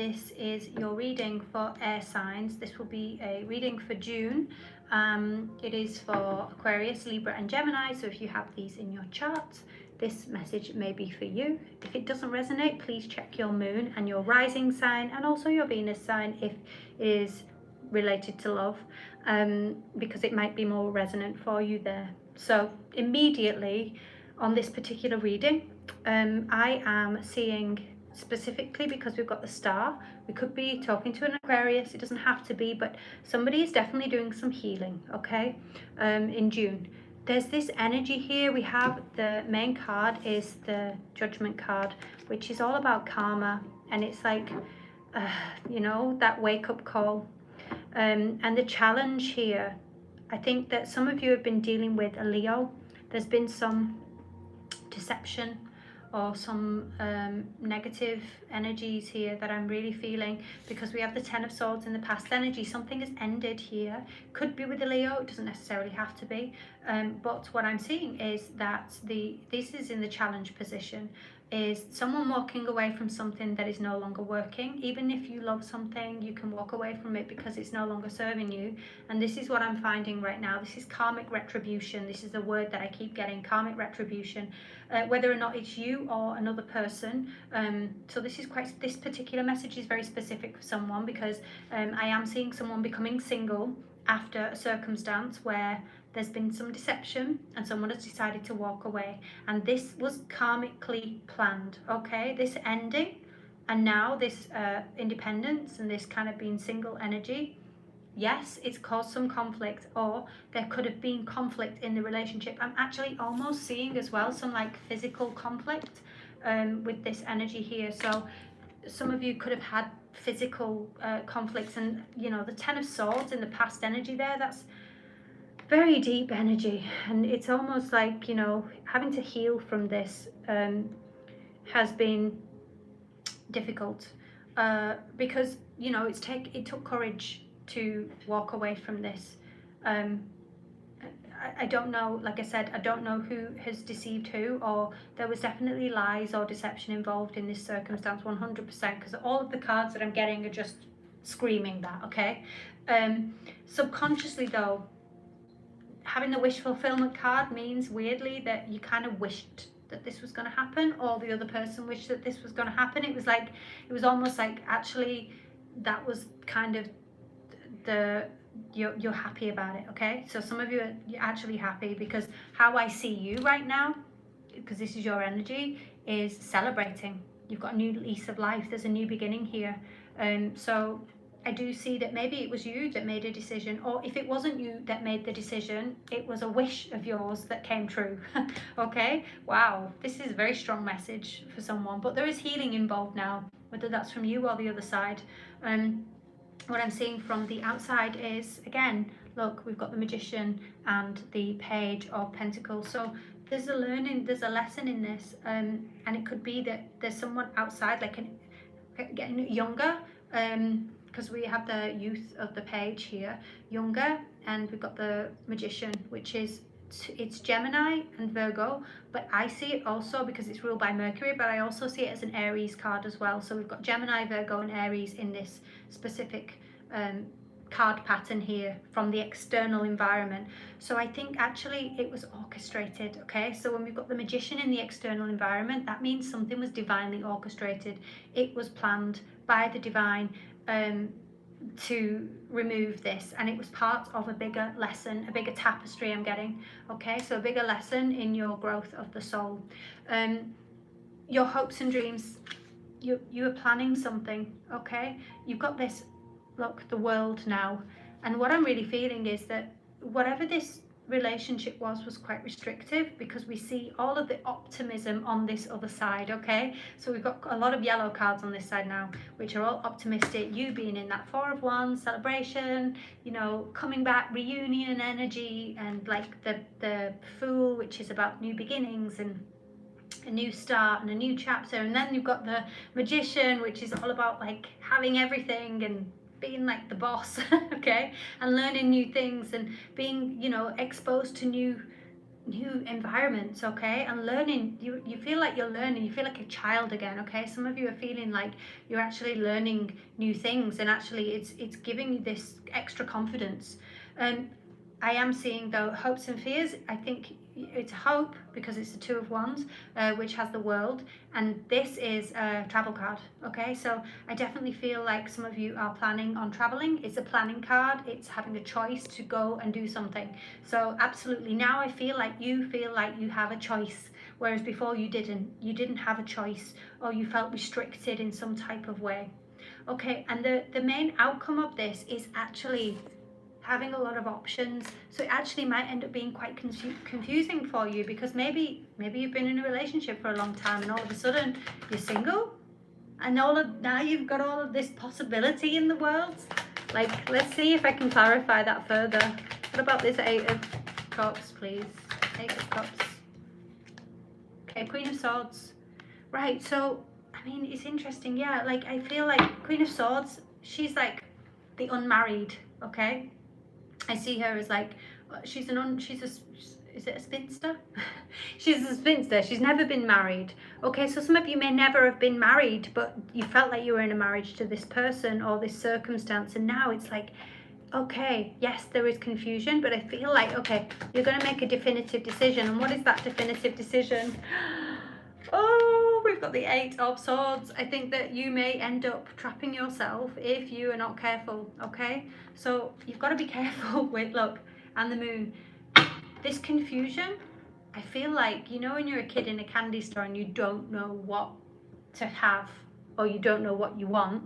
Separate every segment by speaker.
Speaker 1: this is your reading for air signs. This will be a reading for June. It is for Aquarius, Libra and Gemini, so if you have these in your chart, this message may be for you. If it doesn't resonate, please check your moon and your rising sign, and also your Venus sign if it is related to love, because it might be more resonant for you there. So immediately on this particular reading, I am seeing, specifically because we've got the star, we could be talking to an Aquarius, it doesn't have to be, but somebody is definitely doing some healing, okay, in June. There's this energy here. We have the main card is the Judgment card, which is all about karma, and it's like, you know, that wake-up call. And the challenge here, I think that some of you have been dealing with a Leo. There's been some deception or some negative energies here that I'm really feeling, because we have the Ten of Swords in the past energy. Something has ended here. Could be with a Leo, it doesn't necessarily have to be, but what I'm seeing is that this is in the challenge position, is someone walking away from something that is no longer working. Even if you love something, you can walk away from it because it's no longer serving you. And this is what I'm finding right now. This is karmic retribution. This is the word that I keep getting, karmic retribution, whether or not it's you or another person. So this particular message is very specific for someone, because I am seeing someone becoming single after a circumstance where there's been some deception and someone has decided to walk away, and this was karmically planned, okay, this ending, and now this independence and this kind of being single energy. Yes, it's caused some conflict, or there could have been conflict in the relationship. I'm actually almost seeing as well some like physical conflict with this energy here. So some of you could have had physical conflicts, and you know, the Ten of Swords in the past energy there, that's very deep energy, and it's almost like, you know, having to heal from this has been difficult, because, you know, it took courage to walk away from this. I don't know, like I said, I don't know who has deceived who, or there was definitely lies or deception involved in this circumstance, 100%, because all of the cards that I'm getting are just screaming that, okay? Subconsciously though, having the wish fulfillment card means weirdly that you kind of wished that this was going to happen, or the other person wished that this was going to happen. It was almost like actually that was kind of you're happy about it, okay? So some of you are actually happy, because how I see you right now, because this is your energy, is celebrating. You've got a new lease of life. There's a new beginning here. So I do see that maybe it was you that made a decision, or if it wasn't you that made the decision, it was a wish of yours that came true. Okay, wow, this is a very strong message for someone, but there is healing involved now, whether that's from you or the other side. What I'm seeing from the outside is, again, look, we've got the Magician and the Page of Pentacles. So there's a learning, there's a lesson in this, and it could be that there's someone outside, like getting younger, because we have the youth of the Page here, younger, and we've got the Magician, which is, it's Gemini and Virgo, but I see it also, because it's ruled by Mercury, but I also see it as an Aries card as well. So we've got Gemini, Virgo and Aries in this specific card pattern here from the external environment. So I think actually it was orchestrated, okay? So when we've got the Magician in the external environment, that means something was divinely orchestrated. It was planned by the divine to remove this, and it was part of a bigger lesson, a bigger tapestry I'm getting, okay? So a bigger lesson in your growth of the soul. Your hopes and dreams, you are planning something, okay? You've got this, look, the world now, and what I'm really feeling is that whatever this relationship was quite restrictive, because we see all of the optimism on this other side, okay? So we've got a lot of yellow cards on this side now, which are all optimistic, you being in that Four of Wands celebration, you know, coming back, reunion energy, and like the Fool, which is about new beginnings and a new start and a new chapter. And then you've got the Magician, which is all about like having everything and being like the boss, okay, and learning new things and being, you know, exposed to new new environments, okay, and learning. You feel like you're learning, you feel like a child again, okay. Some of you are feeling like you're actually learning new things, and actually it's giving you this extra confidence. I am seeing though hopes and fears. I think it's hope because it's the Two of Wands, which has the World, and this is a travel card, okay. So I definitely feel like some of you are planning on traveling. It's a planning card, it's having a choice to go and do something. So absolutely, now I feel like you have a choice, whereas before you didn't have a choice, or you felt restricted in some type of way, okay. And the main outcome of this is actually having a lot of options. So it actually might end up being quite confusing for you, because maybe you've been in a relationship for a long time and all of a sudden you're single, and now you've got all of this possibility in the world. Like, let's see if I can clarify that further. What about this Eight of Cups, please? Eight of Cups. Okay, Queen of Swords. Right, so I mean, it's interesting, yeah. Like, I feel like Queen of Swords, she's like the unmarried, okay. I see her as like, is it a spinster? She's a spinster. She's never been married. Okay, so some of you may never have been married, but you felt like you were in a marriage to this person or this circumstance, and now it's like, okay, yes, there is confusion, but I feel like, okay, you're going to make a definitive decision. And what is that definitive decision? Oh, we've got the Eight of Swords. I think that you may end up trapping yourself if you are not careful, okay? So you've got to be careful with, look, and the Moon. This confusion, I feel like, you know when you're a kid in a candy store and you don't know what to have, or you don't know what you want,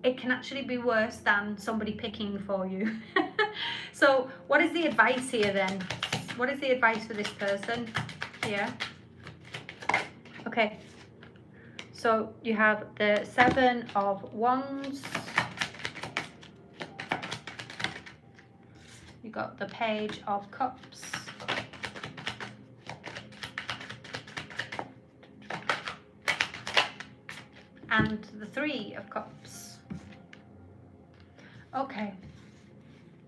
Speaker 1: it can actually be worse than somebody picking for you. So what is the advice here then? What is the advice for this person here? Okay, so you have the Seven of Wands. You got the Page of Cups. And the Three of Cups. Okay,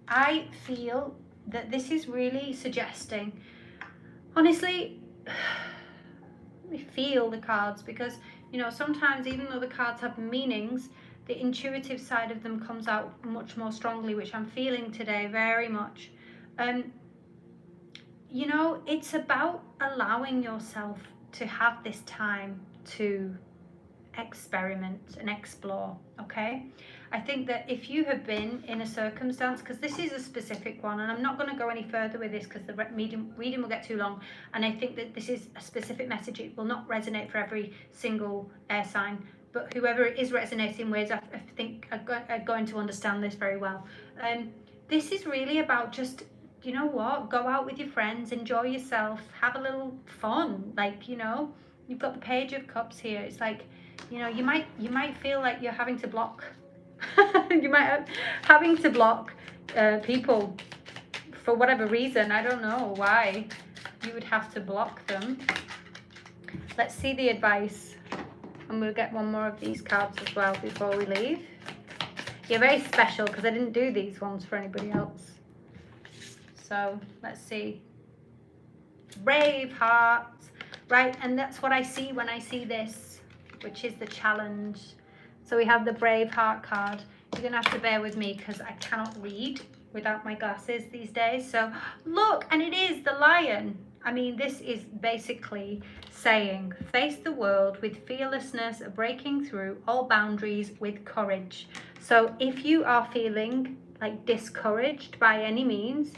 Speaker 1: I feel that this is really suggesting, honestly, let me feel the cards, because you know, sometimes even though the cards have meanings, the intuitive side of them comes out much more strongly, which I'm feeling today very much. You know, it's about allowing yourself to have this time to experiment and explore, okay. I think that if you have been in a circumstance, because this is a specific one, and I'm not going to go any further with this because the reading will get too long, and I think that this is a specific message. It will not resonate for every single air sign, but whoever it is resonating with, I think are going to understand this very well. This is really about just, you know what, go out with your friends, enjoy yourself, have a little fun. Like, you know, you've got the Page of Cups here. It's like, you know, you might feel like you're having to block you might have having to block people for whatever reason. I don't know why you would have to block them. Let's see the advice, and we'll get one more of these cards as well before we leave. You're very special because I didn't do these ones for anybody else. So let's see. Brave heart, right? And that's what I see when I see this, which is the challenge. So we have the Brave Heart card. You're gonna have to bear with me because I cannot read without my glasses these days. So look, and it is the Lion. I mean, this is basically saying, face the world with fearlessness, breaking through all boundaries with courage. So if you are feeling like discouraged by any means,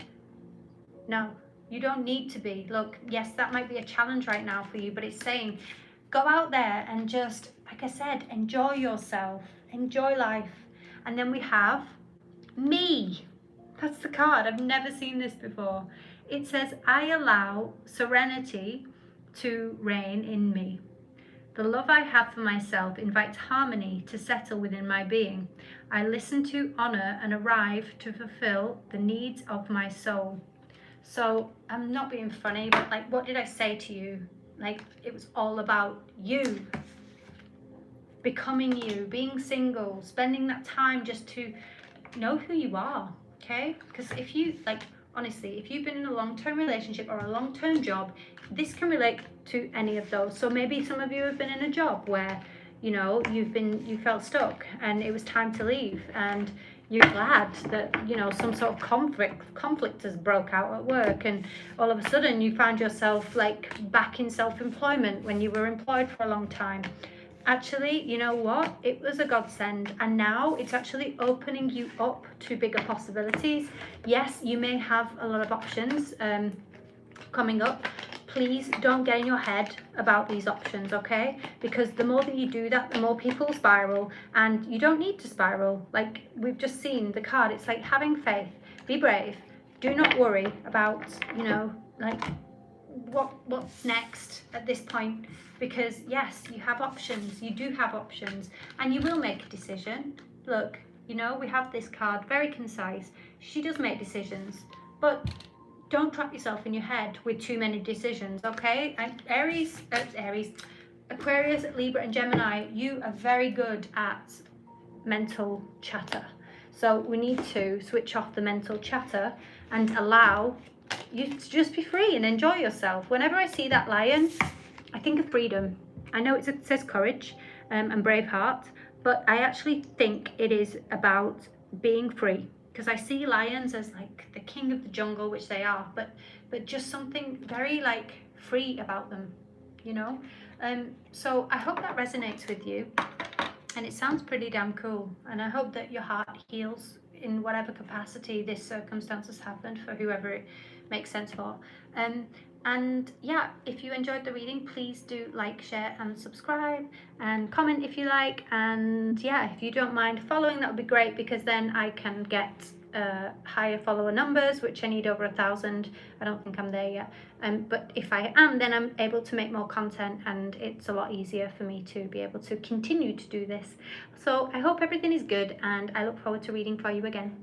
Speaker 1: no, you don't need to be. Look, yes, that might be a challenge right now for you, but it's saying, go out there and just, like I said, enjoy yourself, enjoy life. And then we have me. That's the card. I've never seen this before. It says, I allow serenity to reign in me. The love I have for myself invites harmony to settle within my being. I listen to, honor, and arrive to fulfill the needs of my soul. So I'm not being funny, but like, what did I say to you? Like, it was all about you, becoming you, being single, spending that time just to know who you are, okay? Because if you, like, honestly. If you've been in a long-term relationship or a long-term job, this can relate to any of those. So maybe some of you have been in a job where, you know, you felt stuck and it was time to leave, and you're glad that, you know, some sort of conflict has broke out at work, and all of a sudden you found yourself like back in self-employment when you were employed for a long time. Actually, you know what? It was a godsend, and now it's actually opening you up to bigger possibilities. Yes, you may have a lot of options coming up. Please don't get in your head about these options, okay? Because the more that you do that, the more people spiral, and you don't need to spiral. Like we've just seen the card, it's like having faith, be brave, do not worry about, you know, like what's next at this point, because yes, you have options, you do have options, and you will make a decision. Look, you know, we have this card, very concise. She does make decisions, but don't trap yourself in your head with too many decisions, okay? And Aquarius, Libra and Gemini, you are very good at mental chatter. So we need to switch off the mental chatter and allow you to just be free and enjoy yourself. Whenever I see that lion, I think of freedom. I know it says courage and brave heart, but I actually think it is about being free, because I see lions as like the king of the jungle, which they are, but just something very like free about them, you know. So I hope that resonates with you, and it sounds pretty damn cool, and I hope that your heart heals in whatever capacity this circumstance has happened for whoever it makes sense for. And yeah, if you enjoyed the reading, please do like, share and subscribe, and comment if you like. And yeah, if you don't mind following, that would be great, because then I can get higher follower numbers, which I need over 1,000. I don't think I'm there yet, but if I am, then I'm able to make more content, and it's a lot easier for me to be able to continue to do this. So I hope everything is good, and I look forward to reading for you again.